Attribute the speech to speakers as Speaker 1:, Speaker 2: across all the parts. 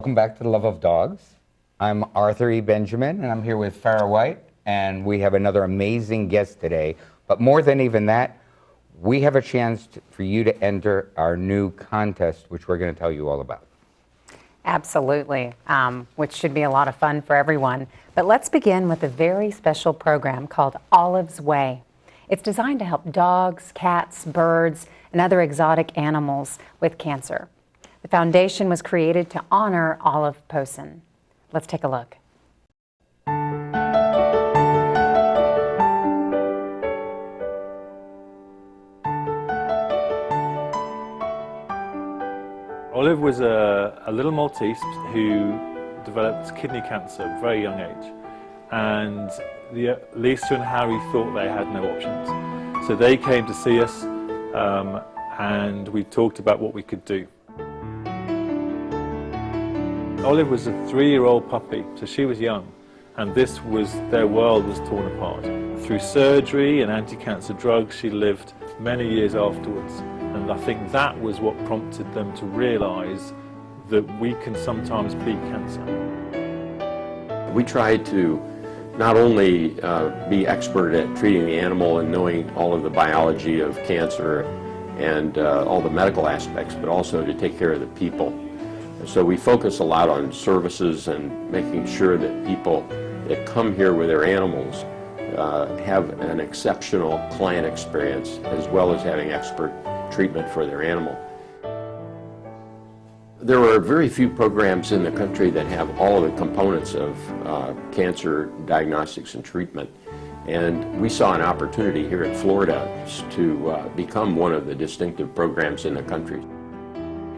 Speaker 1: Welcome back to The Love of Dogs. I'm Arthur E. Benjamin, and I'm here with Farrah White, and we have another amazing guest today. But more than even that, we have a chance for you to enter our new contest, which we're going to tell you all about.
Speaker 2: Absolutely, which should be a lot of fun for everyone. But let's begin with a very special program called Olive's Way. It's designed to help dogs, cats, birds, and other exotic animals with cancer. The foundation was created to honor Lisa Posin. Let's take a look.
Speaker 3: Olive was a little Maltese who developed kidney cancer at a very young age, and Lisa and Harry thought they had no options. So they came to see us, and we talked about what we could do. Olive was a 3-year-old puppy, so she was young, and their world was torn apart. Through surgery and anti-cancer drugs, she lived many years afterwards, and I think that was what prompted them to realise that we can sometimes beat cancer.
Speaker 4: We tried to not only be expert at treating the animal and knowing all of the biology of cancer and all the medical aspects, but also to take care of the people. So we focus a lot on services and making sure that people that come here with their animals have an exceptional client experience, as well as having expert treatment for their animal. There are very few programs in the country that have all of the components of cancer diagnostics and treatment. And we saw an opportunity here at Florida to become one of the distinctive programs in the country.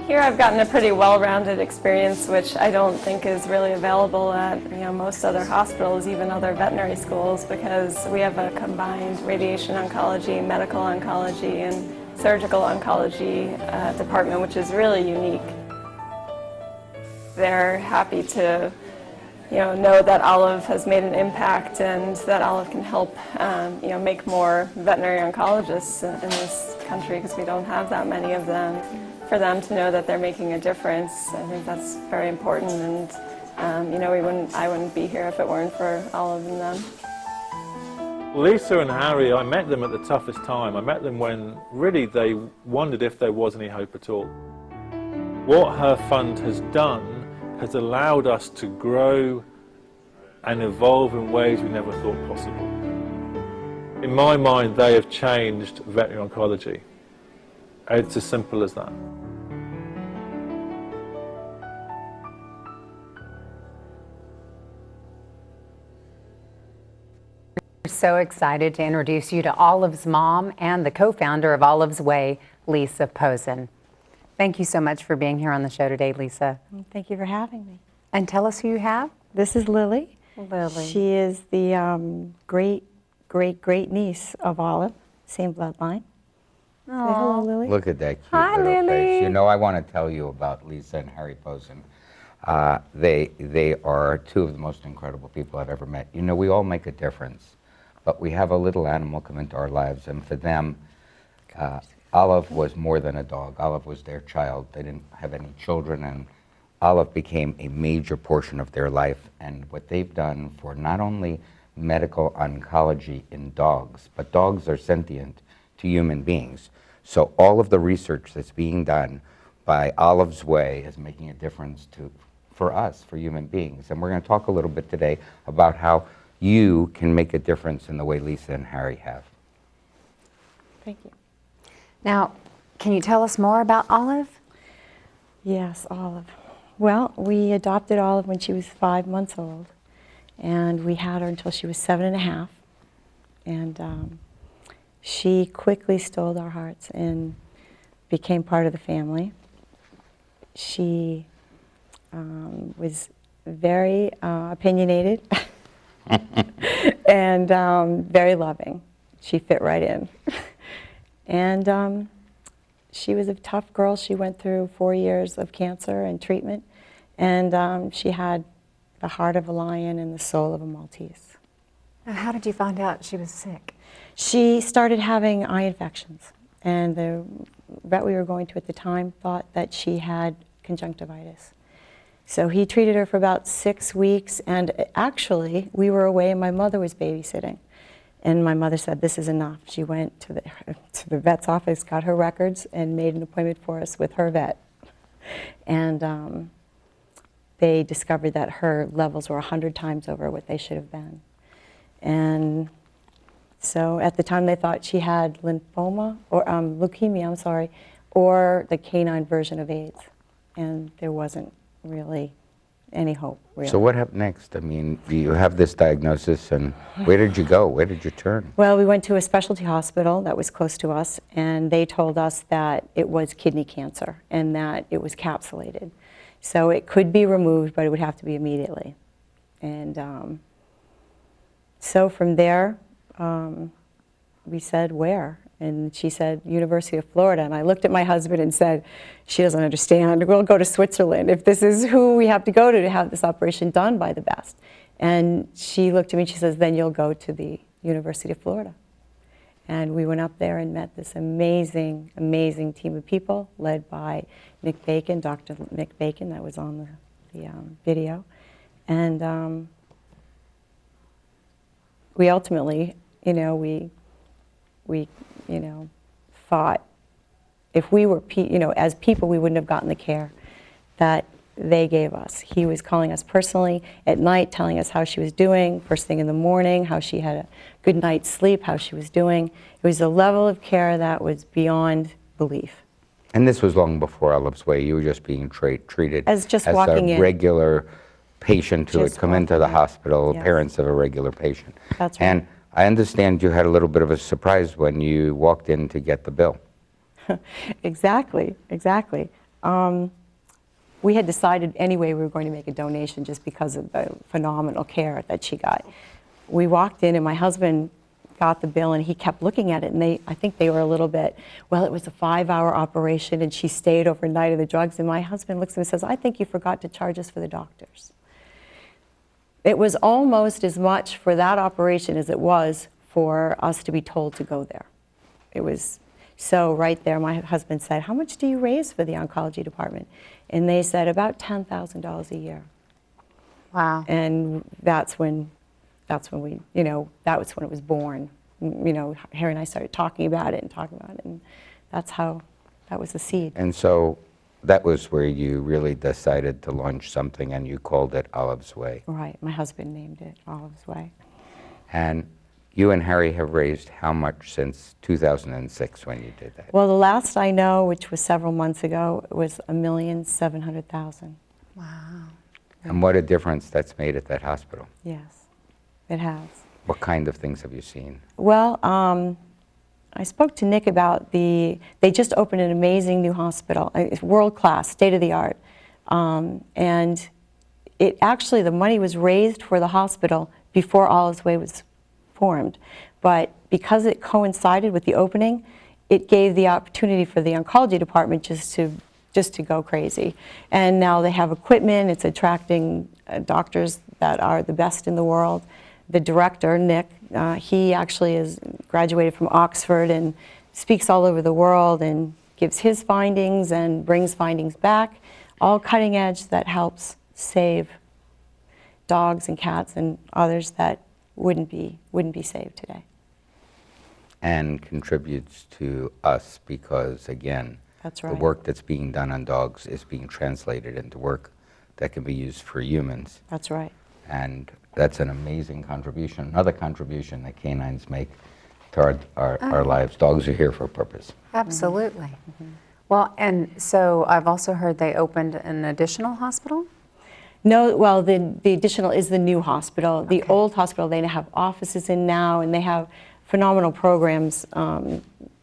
Speaker 5: Here I've gotten a pretty well-rounded experience, which I don't think is really available at most other hospitals, even other veterinary schools, because we have a combined radiation oncology, medical oncology, and surgical oncology department, which is really unique. They're happy to know that Olive has made an impact and that Olive can help make more veterinary oncologists in this country, because we don't have that many of them. For them to know that they're making a difference, I think that's very important, and I wouldn't be here if it weren't for Olive and them.
Speaker 3: Lisa and Harry, I met them at the toughest time. I met them when really they wondered if there was any hope at all. What her fund has done has allowed us to grow and evolve in ways we never thought possible. In my mind, they have changed veterinary oncology. It's as simple as that.
Speaker 2: We're so excited to introduce you to Olive's mom and the co-founder of Olive's Way, Lisa Posin. Thank you so much for being here on the show today, Lisa.
Speaker 6: Thank you for having me.
Speaker 2: And tell us who you have.
Speaker 6: This is Lily.
Speaker 2: Lily.
Speaker 6: She is the great niece of Olive, same bloodline. Say hello, Lily.
Speaker 1: Look at that cute
Speaker 2: Hi,
Speaker 1: little
Speaker 2: Lily.
Speaker 1: face. You know, I want to tell you about Lisa and Harry Posin. They are two of the most incredible people I've ever met. You know, we all make a difference, but we have a little animal come into our lives, and for them, Olive was more than a dog. Olive was their child. They didn't have any children, and Olive became a major portion of their life. And what they've done for not only medical oncology in dogs, but dogs are sentient to human beings. So all of the research that's being done by Olive's Way is making a difference for us, for human beings. And we're going to talk a little bit today about how you can make a difference in the way Lisa and Harry have.
Speaker 6: Thank you.
Speaker 2: Now, can you tell us more about Olive?
Speaker 6: Yes, Olive. Well, we adopted Olive when she was 5 months old, and we had her until she was 7.5. And she quickly stole our hearts and became part of the family. She was very opinionated and very loving. She fit right in. And she was a tough girl. She went through 4 years of cancer and treatment, and she had the heart of a lion and the soul of a Maltese.
Speaker 2: Now, how did you find out she was sick?
Speaker 6: She started having eye infections, and the vet we were going to at the time thought that she had conjunctivitis. So he treated her for about 6 weeks, and actually, we were away and my mother was babysitting. And my mother said, this is enough. She went to the vet's office, got her records, and made an appointment for us with her vet. And they discovered that her levels were 100 times over what they should have been. And so at the time they thought she had lymphoma, or leukemia, I'm sorry, or the canine version of AIDS. And there wasn't really any hope, really.
Speaker 1: So what happened next? I mean, you have this diagnosis, and where did you go? Where did you turn?
Speaker 6: Well, we went to a specialty hospital that was close to us, and they told us that it was kidney cancer and that it was capsulated. So it could be removed, but it would have to be immediately. And so from there, we said, where? And she said, University of Florida. And I looked at my husband and said, she doesn't understand. We'll go to Switzerland if this is who we have to go to have this operation done by the best. And she looked at me and she says, then you'll go to the University of Florida. And we went up there and met this amazing, amazing team of people led by Nick Bacon, Dr. Nick Bacon, that was on the video. And we ultimately, you know, we thought if we were, as people, we wouldn't have gotten the care that they gave us. He was calling us personally at night, telling us how she was doing, first thing in the morning, how she had a good night's sleep, how she was doing. It was a level of care that was beyond belief.
Speaker 1: And this was long before Olive's Way. You were just being treated
Speaker 6: As just walking in.
Speaker 1: A regular patient who had
Speaker 6: Just
Speaker 1: come into the
Speaker 6: walking in.
Speaker 1: hospital,
Speaker 6: Yes.
Speaker 1: parents of a regular patient.
Speaker 6: That's right.
Speaker 1: And I understand you had a little bit of a surprise when you walked in to get the bill.
Speaker 6: Exactly, exactly. We had decided anyway we were going to make a donation just because of the phenomenal care that she got. We walked in and my husband got the bill and he kept looking at it, and I think they were a little bit, well, it was a 5-hour operation and she stayed overnight in the drugs, and my husband looks at him and says, I think you forgot to charge us for the doctors. It was almost as much for that operation as it was for us to be told to go there. It was, so right there my husband said, how much do you raise for the oncology department? And they said about $10,000 a year.
Speaker 2: Wow.
Speaker 6: And that's when we, that was when it was born. Harry and I started talking about it, and that's how, that was the seed.
Speaker 1: And so that was where you really decided to launch something, and you called it Olive's Way.
Speaker 6: Right, my husband named it Olive's Way.
Speaker 1: And you and Harry have raised how much since 2006 when you did that?
Speaker 6: Well, the last I know, which was several months ago, was $1,700,000.
Speaker 2: Wow.
Speaker 1: And what a difference that's made at that hospital.
Speaker 6: Yes, it has.
Speaker 1: What kind of things have you seen?
Speaker 6: Well, I spoke to Nick about they just opened an amazing new hospital, world-class, state-of-the-art. And it actually, the money was raised for the hospital before Olive's Way was formed. But because it coincided with the opening, it gave the opportunity for the oncology department just to go crazy. And now they have equipment, it's attracting doctors that are the best in the world. The director, Nick, he actually is graduated from Oxford and speaks all over the world and gives his findings and brings findings back, all cutting edge that helps save dogs and cats and others that wouldn't be saved today.
Speaker 1: And contributes to us because, again,
Speaker 6: That's
Speaker 1: the
Speaker 6: right.
Speaker 1: work that's being done on dogs is being translated into work that can be used for humans.
Speaker 6: That's right.
Speaker 1: And that's an amazing contribution, another contribution that canines make to our lives. Dogs are here for a purpose.
Speaker 2: Absolutely. Mm-hmm. Well, and so I've also heard they opened an additional hospital?
Speaker 6: No, well, the additional is the new hospital. The old hospital, they have offices in now, and they have phenomenal programs.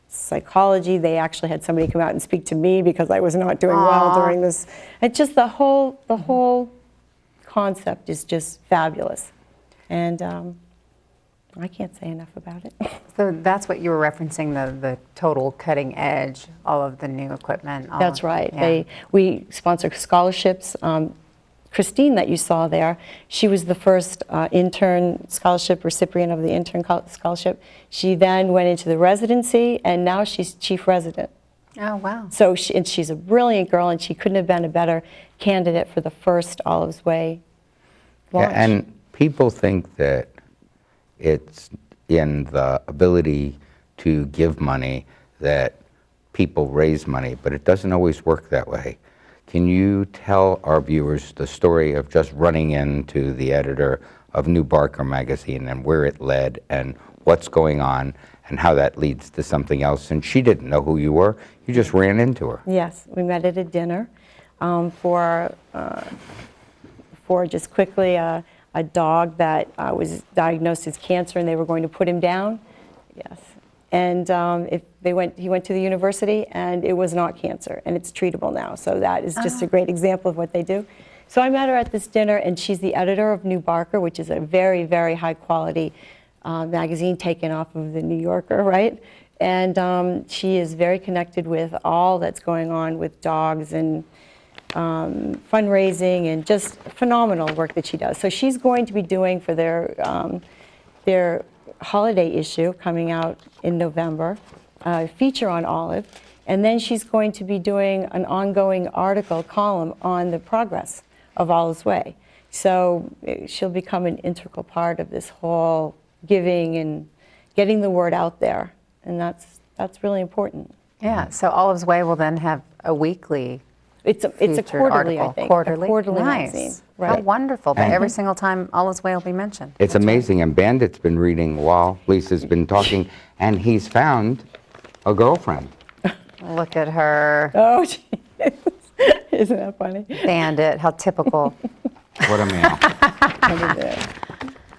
Speaker 6: Psychology, they actually had somebody come out and speak to me because I was not doing well during this. It's just the whole concept is just fabulous. And I can't say enough about it.
Speaker 2: So that's what you were referencing, the total cutting edge, all of the new equipment.
Speaker 6: That's right.
Speaker 2: Yeah.
Speaker 6: We sponsor scholarships. Christine that you saw there, she was the first intern scholarship recipient of the intern scholarship. She then went into the residency, and now she's chief resident.
Speaker 2: Oh, wow.
Speaker 6: So and she's a brilliant girl, and she couldn't have been a better candidate for the first Olive's Way launch.
Speaker 1: Yeah, and people think that it's in the ability to give money that people raise money, but it doesn't always work that way. Can you tell our viewers the story of just running into the editor of New Barker magazine and where it led and what's going on and how that leads to something else? And she didn't know who you were. You just ran into her.
Speaker 6: Yes, we met at a dinner for just quickly a dog that was diagnosed as cancer, and they were going to put him down. Yes, and he went to the university, and it was not cancer, and it's treatable now. So that is just a great example of what they do. So I met her at this dinner, and she's the editor of New Barker, which is a very, very high quality magazine taken off of the New Yorker, right? And she is very connected with all that's going on with dogs and fundraising, and just phenomenal work that she does. So she's going to be doing for their holiday issue coming out in November, a feature on Olive, and then she's going to be doing an ongoing column on the progress of Olive's Way. So she'll become an integral part of this whole giving and getting the word out there, and that's really important.
Speaker 2: Yeah, so Olive's Way will then have a weekly
Speaker 6: It's a quarterly,
Speaker 2: article.
Speaker 6: I think.
Speaker 2: Quarterly?
Speaker 6: A quarterly
Speaker 2: Nice.
Speaker 6: magazine.
Speaker 2: How
Speaker 6: Right.
Speaker 2: wonderful. But every single time Olive's Way will be mentioned.
Speaker 1: It's amazing, and Bandit's been reading while Lisa's been talking, and he's found a girlfriend.
Speaker 2: Look at her.
Speaker 6: Oh, geez. Isn't that funny?
Speaker 2: Bandit, how typical.
Speaker 1: What a man.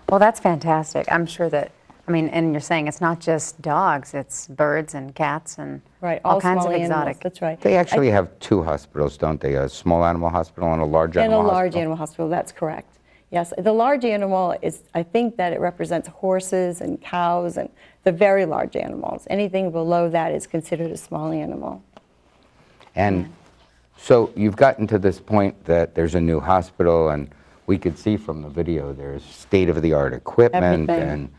Speaker 2: Well, that's fantastic. I'm sure that, I mean, and you're saying it's not just dogs, it's birds and cats and
Speaker 6: Right,
Speaker 2: all
Speaker 6: all
Speaker 2: kinds
Speaker 6: small
Speaker 2: of
Speaker 6: animals,
Speaker 2: exotic.
Speaker 6: that's right.
Speaker 1: They actually have two hospitals, don't they? A small animal hospital and a large
Speaker 6: And a
Speaker 1: animal
Speaker 6: large
Speaker 1: hospital?
Speaker 6: animal hospital, that's correct. Yes, the large animal is, I think that it represents horses and cows and the very large animals. Anything below that is considered a small animal.
Speaker 1: And so you've gotten to this point that there's a new hospital, and we could see from the video there's state-of-the-art equipment.
Speaker 6: Everything.
Speaker 1: And,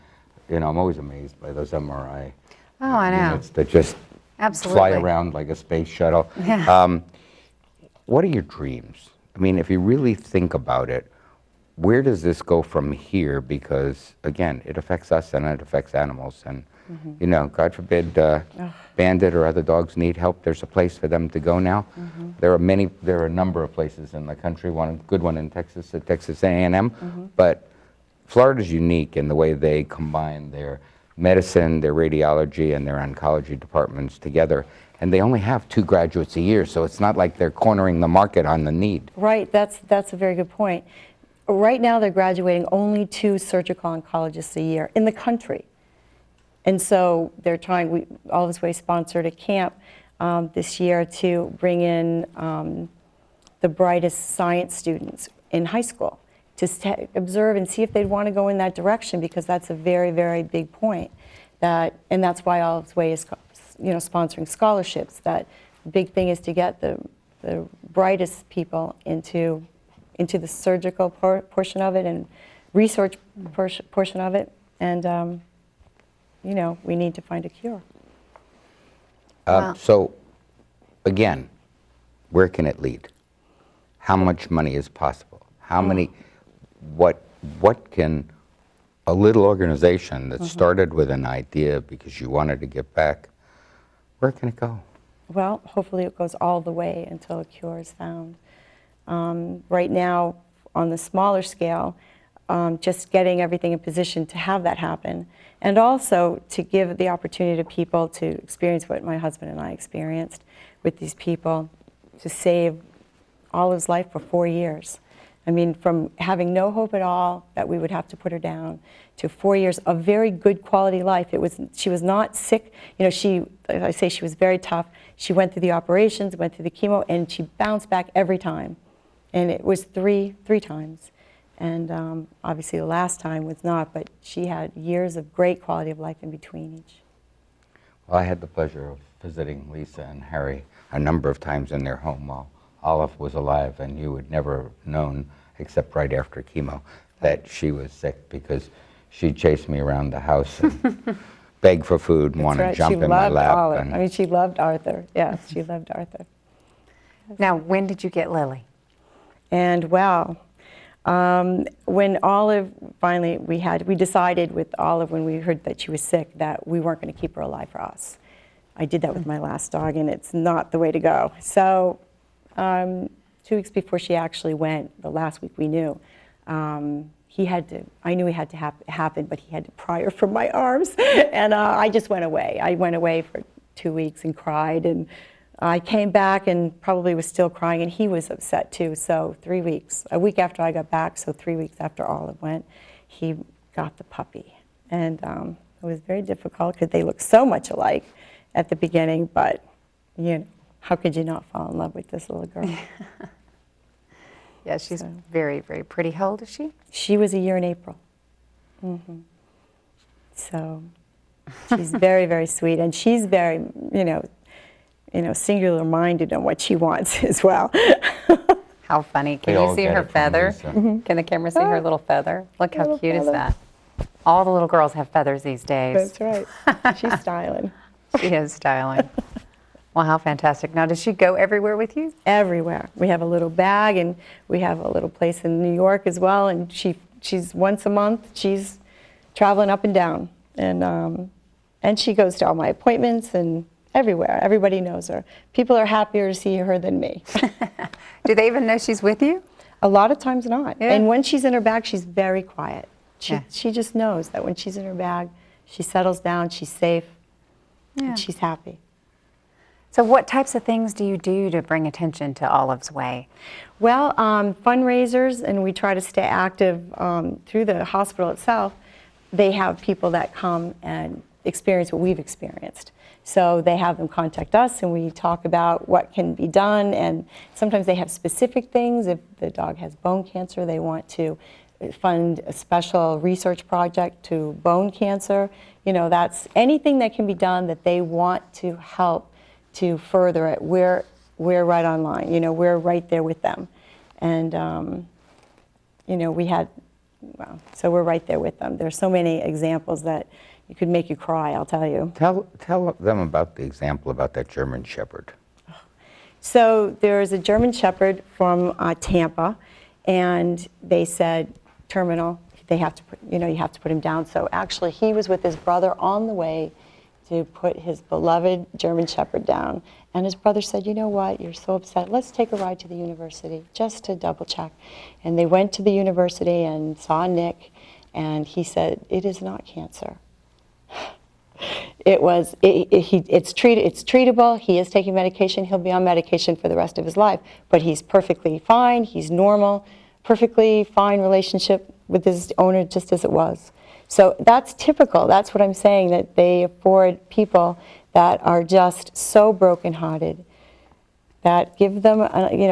Speaker 1: you know, I'm always amazed by those MRI
Speaker 2: Oh, I know.
Speaker 1: units that just
Speaker 2: Absolutely.
Speaker 1: fly around like a space shuttle.
Speaker 2: Yeah.
Speaker 1: What are your dreams? I mean, if you really think about it, where does this go from here? Because, again, it affects us and it affects animals. And, you know, God forbid Bandit or other dogs need help. There's a place for them to go now. There are a number of places in the country, one good one in Texas at Texas A&M. But Florida's unique in the way they combine their medicine, their radiology, and their oncology departments together. And they only have 2 graduates a year, so it's not like they're cornering the market on the need.
Speaker 6: Right, that's a very good point. Right now, they're graduating only 2 surgical oncologists a year in the country. And so they're trying, Olive's Way sponsored a camp this year to bring in the brightest science students in high school to observe and see if they'd want to go in that direction, because that's a very, very big point. And that's why Olive's Way is, sponsoring scholarships. That big thing is to get the brightest people into the surgical portion of it and research portion of it, and we need to find a cure.
Speaker 1: So, again, where can it lead? How much money is possible? How many? What can a little organization that started with an idea because you wanted to give back? Where can it go?
Speaker 6: Well, hopefully it goes all the way until a cure is found. Right now, on the smaller scale, just getting everything in position to have that happen, and also to give the opportunity to people to experience what my husband and I experienced with these people, to save Olive's life for 4 years. I mean, from having no hope at all that we would have to put her down, to 4 years of very good quality life. She was not sick. I say she was very tough. She went through the operations, went through the chemo, and she bounced back every time. And it was three times. And obviously the last time was not, but she had years of great quality of life in between each.
Speaker 1: Well, I had the pleasure of visiting Lisa and Harry a number of times in their home while Olive was alive, and you had never known, except right after chemo, that she was sick, because she chased me around the house and beg for food and want to
Speaker 6: That's right.
Speaker 1: jump
Speaker 6: She
Speaker 1: in my
Speaker 6: loved
Speaker 1: lap.
Speaker 6: Olive.
Speaker 1: And
Speaker 6: I mean, she loved Arthur. Yes, she loved Arthur.
Speaker 2: Now, when did you get Lily?
Speaker 6: And well, when Olive finally, we decided with Olive when we heard that she was sick that we weren't going to keep her alive for us. I did that with my last dog, and it's not the way to go. So 2 weeks before she actually went, the last week we knew, I knew it had to happen, but he had to pry her from my arms, and I just went away. I went away for 2 weeks and cried, and I came back and probably was still crying, and he was upset too. So 3 weeks, a week after I got back, so 3 weeks after Olive went, he got the puppy. And it was very difficult because they look so much alike at the beginning, but you know, how could you not fall in love with this little girl?
Speaker 2: Yeah, she's very, very pretty. How old is she?
Speaker 6: She was a year in April. So she's very, very sweet, and she's very, singular-minded on what she wants as well.
Speaker 2: How funny. Can
Speaker 1: We
Speaker 2: you
Speaker 1: all
Speaker 2: see
Speaker 1: get
Speaker 2: her
Speaker 1: it from
Speaker 2: feather?
Speaker 1: Lisa.
Speaker 2: Can the camera see her little feather? Look how
Speaker 6: Little
Speaker 2: cute is
Speaker 6: feather.
Speaker 2: that. All the little girls have feathers these days.
Speaker 6: That's right. She's styling.
Speaker 2: She is styling. Well, how fantastic. Now, does she go everywhere with you?
Speaker 6: Everywhere. We have a little bag, and we have a little place in New York as well, and she's once a month, she's traveling up and down. And she goes to all my appointments and everywhere. Everybody knows her. People are happier to see her than me.
Speaker 2: Do they even know she's with you?
Speaker 6: A lot of times not.
Speaker 2: Yeah.
Speaker 6: And when she's in her bag, she's very quiet.
Speaker 2: Yeah.
Speaker 6: She just knows that when she's in her bag, she settles down, she's safe,
Speaker 2: Yeah.
Speaker 6: and she's happy.
Speaker 2: So what types of things do you do to bring attention to Olive's Way?
Speaker 6: Well, fundraisers, and we try to stay active through the hospital itself. They have people that come and experience what we've experienced. So they have them contact us, and we talk about what can be done, and sometimes they have specific things. If the dog has bone cancer, they want to fund a special research project to bone cancer. You know, that's anything that can be done that they want to help to further it. We're right online. You know, we're right there with them. And, so we're right there with them. There's so many examples that it could make you cry, I'll tell you.
Speaker 1: Tell them about the example about that German Shepherd.
Speaker 6: So there's a German Shepherd from Tampa, and they said terminal. They have to put, you have to put him down. So actually, he was with his brother on the way to put his beloved German Shepherd down. And his brother said, you know what, you're so upset, let's take a ride to the university just to double check. And they went to the university and saw Nick, and he said, it is not cancer. It's treatable, he is taking medication, he'll be on medication for the rest of his life, but he's perfectly fine, he's normal, perfectly fine relationship with his owner just as it was. So that's typical. That's what I'm saying, that they afford people that are just so brokenhearted, that give them,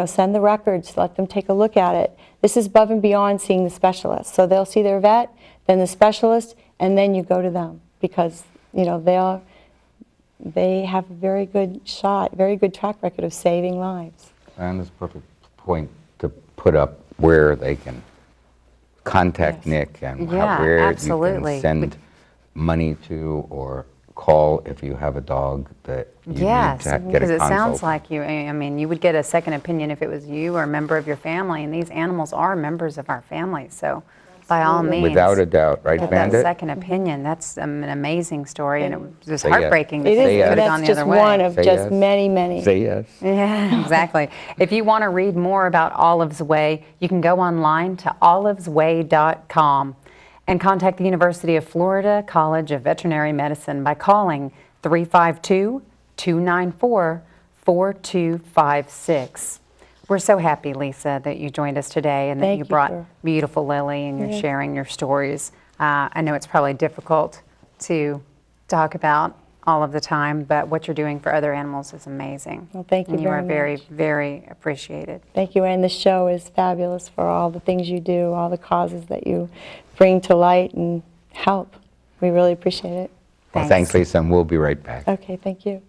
Speaker 6: send the records, let them take a look at it. This is above and beyond seeing the specialist. So they'll see their vet, then the specialist, and then you go to them because, they have a very good shot, very good track record of saving lives.
Speaker 1: And it's a perfect point to put up where they can contact
Speaker 6: Yes.
Speaker 1: Nick and
Speaker 2: Yeah,
Speaker 1: where
Speaker 2: absolutely.
Speaker 1: you can send money to or call if you have a dog that you
Speaker 2: Yes,
Speaker 1: need to get
Speaker 2: because
Speaker 1: a
Speaker 2: it sounds
Speaker 1: consult.
Speaker 2: like you would get a second opinion if it was you or a member of your family, and these animals are members of our family, so by all means.
Speaker 1: Without a doubt, right,
Speaker 2: Get that
Speaker 1: Bandit?
Speaker 2: second opinion. That's an amazing story, and it was just
Speaker 1: Say yes.
Speaker 2: heartbreaking to
Speaker 6: It
Speaker 2: think
Speaker 6: is,
Speaker 2: it could
Speaker 6: and
Speaker 2: have gone
Speaker 6: that's
Speaker 2: the
Speaker 6: just
Speaker 2: other way.
Speaker 6: one of
Speaker 1: Say
Speaker 6: just
Speaker 1: yes.
Speaker 6: many, many.
Speaker 1: Say yes.
Speaker 2: Yeah, exactly. If you want to read more about Olive's Way, you can go online to olivesway.com and contact the University of Florida College of Veterinary Medicine by calling 352-294-4256. We're so happy, Lisa, that you joined us today and that
Speaker 6: Thank
Speaker 2: you
Speaker 6: you
Speaker 2: brought
Speaker 6: for-
Speaker 2: beautiful Lily and you're
Speaker 6: Yeah.
Speaker 2: sharing your stories. I know it's probably difficult to talk about all of the time, but what you're doing for other animals is amazing.
Speaker 6: Well, thank you
Speaker 2: And you are
Speaker 6: very
Speaker 2: very,
Speaker 6: much.
Speaker 2: very appreciated.
Speaker 6: Thank you, and the show is fabulous for all the things you do, all the causes that you bring to light and help. We really appreciate it.
Speaker 1: Well,
Speaker 2: Thanks.
Speaker 1: thanks, Lisa, and we'll be right back.
Speaker 6: Okay, thank you.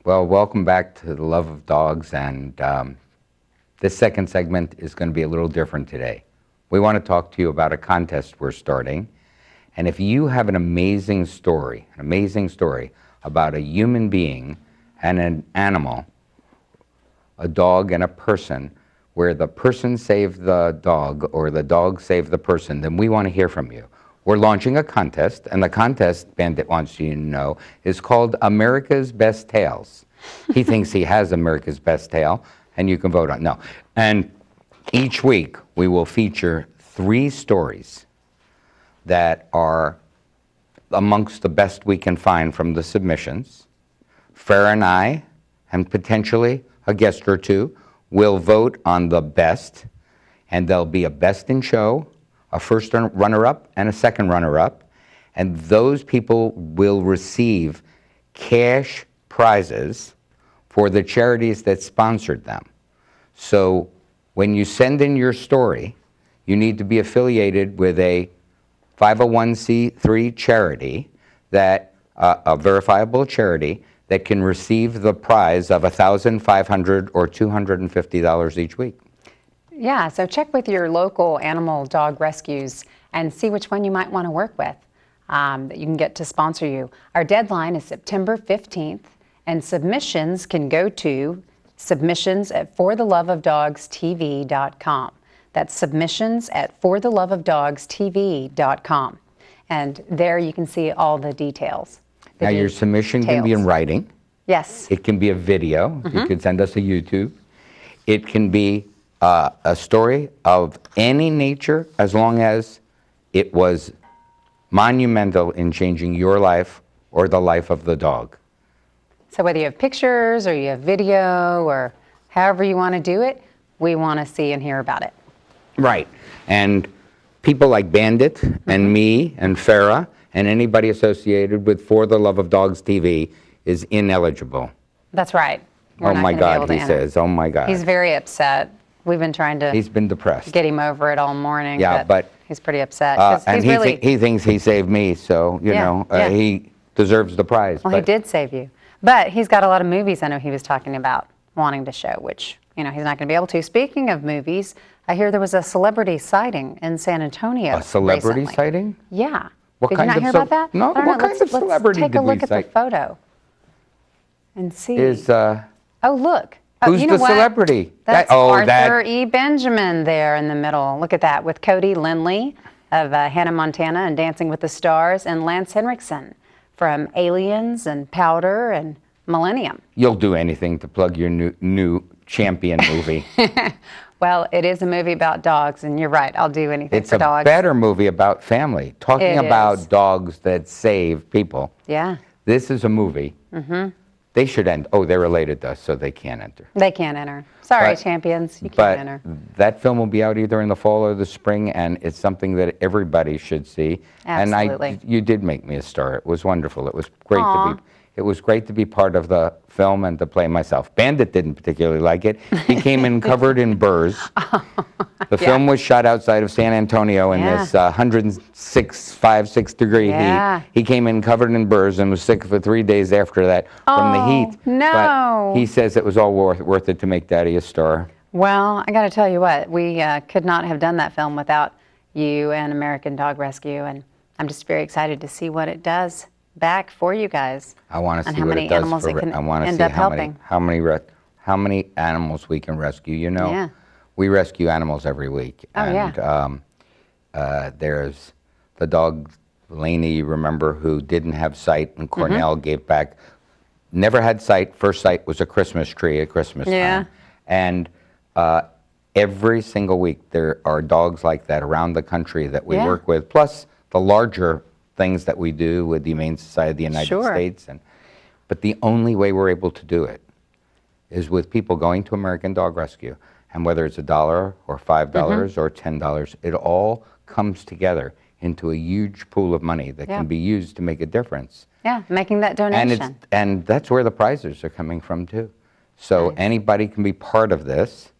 Speaker 1: Well, welcome back to the Love of Dogs, and this second segment is going to be a little different today. We want to talk to you about a contest we're starting, and if you have an amazing story about a human being and an animal, a dog and a person, where the person saved the dog or the dog saved the person, then we want to hear from you. We're launching a contest, and the contest, Bandit wants you to know, is called America's Best Tales. He thinks he has America's Best Tale, and you can vote on no. And each week, we will feature 3 stories that are amongst the best we can find from the submissions. Farrah and I, and potentially a guest or 2, will vote on the best, and there'll be a best in show, a first runner-up, and a second runner-up, and those people will receive cash prizes for the charities that sponsored them. So when you send in your story, you need to be affiliated with a 501c3 charity, that a verifiable charity that can receive the prize of $1,500 or $250 each week.
Speaker 2: Yeah, so check with your local animal dog rescues and see which one you might want to work with that you can get to sponsor you. Our deadline is September 15th, and submissions can go to submissions@fortheloveofdogstv.com. That's submissions@fortheloveofdogstv.com. And there you can see all the details.
Speaker 1: Now, your submission can be in writing.
Speaker 2: Yes.
Speaker 1: It can be a video. You can send us a YouTube. It can be a story of any nature, as long as it was monumental in changing your life or the life of the dog.
Speaker 2: So whether you have pictures or you have video or however you want to do it, we want to see and hear about it.
Speaker 1: Right. And people like Bandit and me and Farrah and anybody associated with For the Love of Dogs TV is ineligible.
Speaker 2: That's right. We're
Speaker 1: Oh
Speaker 2: not
Speaker 1: my
Speaker 2: gonna be able
Speaker 1: God,
Speaker 2: to
Speaker 1: he
Speaker 2: enter.
Speaker 1: says. Oh my God.
Speaker 2: He's very upset. We've been trying to
Speaker 1: He's been depressed.
Speaker 2: get him over it all morning.
Speaker 1: Yeah, but
Speaker 2: he's pretty upset. 'Cause
Speaker 1: and
Speaker 2: he's really,
Speaker 1: he thinks he saved me, so, you
Speaker 2: Yeah,
Speaker 1: know,
Speaker 2: yeah.
Speaker 1: he deserves the prize.
Speaker 2: well, he
Speaker 1: but-
Speaker 2: did save you. But he's got a lot of movies I know he was talking about wanting to show, which, you know, he's not going to be able to. Speaking of movies, I hear there was a celebrity sighting in San Antonio
Speaker 1: A celebrity
Speaker 2: recently.
Speaker 1: sighting?
Speaker 2: Yeah.
Speaker 1: What
Speaker 2: Did
Speaker 1: kind
Speaker 2: you not
Speaker 1: of
Speaker 2: hear
Speaker 1: ce-
Speaker 2: about that?
Speaker 1: No,
Speaker 2: I don't
Speaker 1: what
Speaker 2: know.
Speaker 1: kind of celebrity
Speaker 2: Let's
Speaker 1: did
Speaker 2: take a
Speaker 1: we
Speaker 2: look at the
Speaker 1: cite?
Speaker 2: photo and see.
Speaker 1: Is,
Speaker 2: oh, look. Oh,
Speaker 1: who's
Speaker 2: you know
Speaker 1: the
Speaker 2: what?
Speaker 1: celebrity?
Speaker 2: That's
Speaker 1: that
Speaker 2: Arthur E. Benjamin there in the middle. Look at that, with Cody Lindley of Hannah Montana and Dancing with the Stars, and Lance Henriksen from Aliens and Powder and Millennium.
Speaker 1: You'll do anything to plug your new Champion movie.
Speaker 2: Well, it is a movie about dogs, and you're right. I'll do anything
Speaker 1: It's
Speaker 2: for
Speaker 1: a
Speaker 2: dogs.
Speaker 1: better movie about family, talking
Speaker 2: It
Speaker 1: about
Speaker 2: is.
Speaker 1: dogs that save people.
Speaker 2: Yeah,
Speaker 1: This is a movie. They should end. Oh, they're related to us, so they can't enter.
Speaker 2: they can't enter. Sorry,
Speaker 1: But-
Speaker 2: champions, you can't
Speaker 1: But
Speaker 2: enter.
Speaker 1: that film will be out either in the fall or the spring, and it's something that everybody should see.
Speaker 2: Absolutely.
Speaker 1: And you did make me a star. It was wonderful. It was great
Speaker 2: Aw.
Speaker 1: to be. It was great to be part of the film and to play myself. Bandit didn't particularly like it. He came in covered in burrs. The film was shot outside of San Antonio in
Speaker 2: Yeah.
Speaker 1: this 106.56 degree
Speaker 2: Yeah.
Speaker 1: heat. He came in covered in burrs and was sick for 3 days after that from the heat.
Speaker 2: no.
Speaker 1: But he says it was all worth it to make Daddy a star.
Speaker 2: Well, I got to tell you what, we could not have done that film without you and American Dog Rescue, and I'm just very excited to see what it does back for you guys.
Speaker 1: I want to
Speaker 2: and
Speaker 1: see
Speaker 2: how
Speaker 1: what
Speaker 2: many
Speaker 1: it does
Speaker 2: animals
Speaker 1: for.
Speaker 2: it can
Speaker 1: I want to
Speaker 2: end
Speaker 1: see
Speaker 2: up
Speaker 1: how
Speaker 2: helping.
Speaker 1: how many animals we can rescue. You know,
Speaker 2: Yeah.
Speaker 1: we rescue animals every week,
Speaker 2: Oh,
Speaker 1: and there's the dog Lainey. You remember, who didn't have sight, and
Speaker 2: Mm-hmm.
Speaker 1: Cornell gave back. Never had sight. First sight was a Christmas tree at Christmas
Speaker 2: Yeah.
Speaker 1: time, and every single week there are dogs like that around the country that we
Speaker 2: Yeah.
Speaker 1: work with. Plus the larger things that we do with the Humane Society of the United
Speaker 2: Sure.
Speaker 1: States. But the only way we're able to do it is with people going to American Dog Rescue. And whether it's $1 or $5
Speaker 2: Mm-hmm.
Speaker 1: or $10, it all comes together into a huge pool of money that
Speaker 2: Yeah.
Speaker 1: can be used to make a difference.
Speaker 2: Yeah, making that donation.
Speaker 1: And that's where the prizes are coming from too. So
Speaker 2: Nice.
Speaker 1: anybody can be part of this.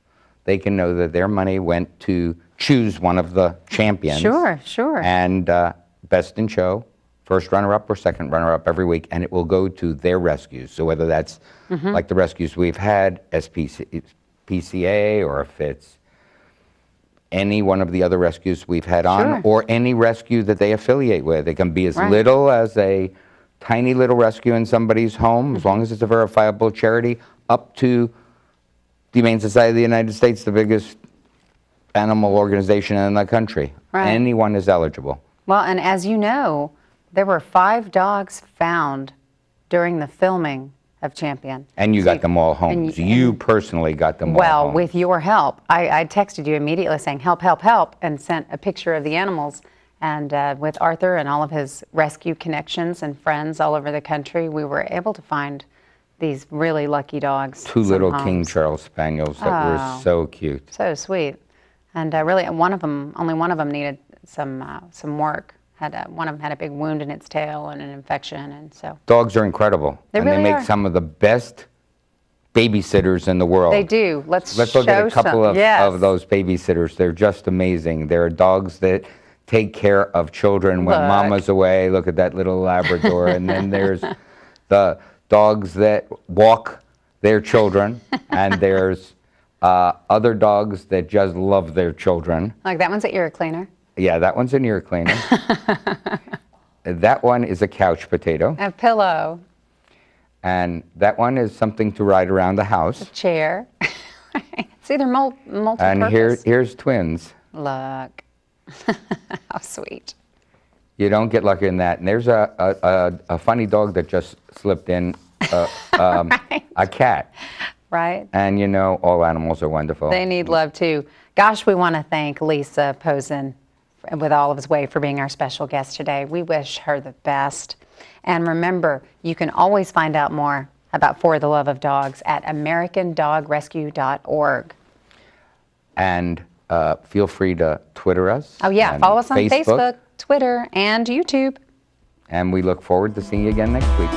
Speaker 1: They can know that their money went to choose one of the champions.
Speaker 2: Sure, sure.
Speaker 1: And Best in Show, first runner-up or second runner-up every week, and it will go to their rescues. So whether that's like the rescues we've had, PCA, or if it's any one of the other rescues we've had on,
Speaker 2: Sure.
Speaker 1: or any rescue that they affiliate with. It can be as
Speaker 2: Right.
Speaker 1: little as a tiny little rescue in somebody's home, as long as it's a verifiable charity, up to the Humane Society of the United States, the biggest animal organization in the country.
Speaker 2: Right.
Speaker 1: Anyone is eligible.
Speaker 2: Well, and as you know, there were 5 dogs found during the filming of Champion.
Speaker 1: And you
Speaker 2: So
Speaker 1: got them all home.
Speaker 2: and
Speaker 1: So you personally got them all
Speaker 2: Well,
Speaker 1: home.
Speaker 2: with your help. I texted you immediately saying, help, help, help, and sent a picture of the animals. And with Arthur and all of his rescue connections and friends all over the country, we were able to find these really lucky dogs.
Speaker 1: 2
Speaker 2: some
Speaker 1: little King
Speaker 2: homes.
Speaker 1: Charles Spaniels that
Speaker 2: Oh.
Speaker 1: were so cute.
Speaker 2: So sweet. And really, only one of them needed some work. One of them had a big wound in its tail and an infection, and so.
Speaker 1: Dogs are incredible.
Speaker 2: They
Speaker 1: and
Speaker 2: really
Speaker 1: they make
Speaker 2: are.
Speaker 1: some of the best babysitters in the world.
Speaker 2: They do. Let's
Speaker 1: look at a couple
Speaker 2: some.
Speaker 1: of,
Speaker 2: Yes.
Speaker 1: of those babysitters. They're just amazing. There are dogs that take care of children when
Speaker 2: Look.
Speaker 1: mama's away. Look at that little Labrador. And then there's the dogs that walk their children. And there's other dogs that just love their children.
Speaker 2: Like that one's an ear cleaner.
Speaker 1: Yeah, that one's an ear cleaner. That one is a couch potato.
Speaker 2: A pillow.
Speaker 1: And that one is something to ride around the house.
Speaker 2: Chair. See, they're multi-purpose.
Speaker 1: And here's twins.
Speaker 2: Look. How sweet.
Speaker 1: You don't get lucky in that. And there's a funny dog that just slipped in, a cat.
Speaker 2: Right?
Speaker 1: And you know, all animals are wonderful.
Speaker 2: They need love too. Gosh, we want to thank Lisa Posin with Olive's Way for being our special guest today. We wish her the best. And remember, you can always find out more about For the Love of Dogs at AmericanDogRescue.org.
Speaker 1: And feel free to Twitter us.
Speaker 2: Oh yeah,
Speaker 1: and
Speaker 2: follow us on Facebook, Twitter, and YouTube.
Speaker 1: And we look forward to seeing you again next week.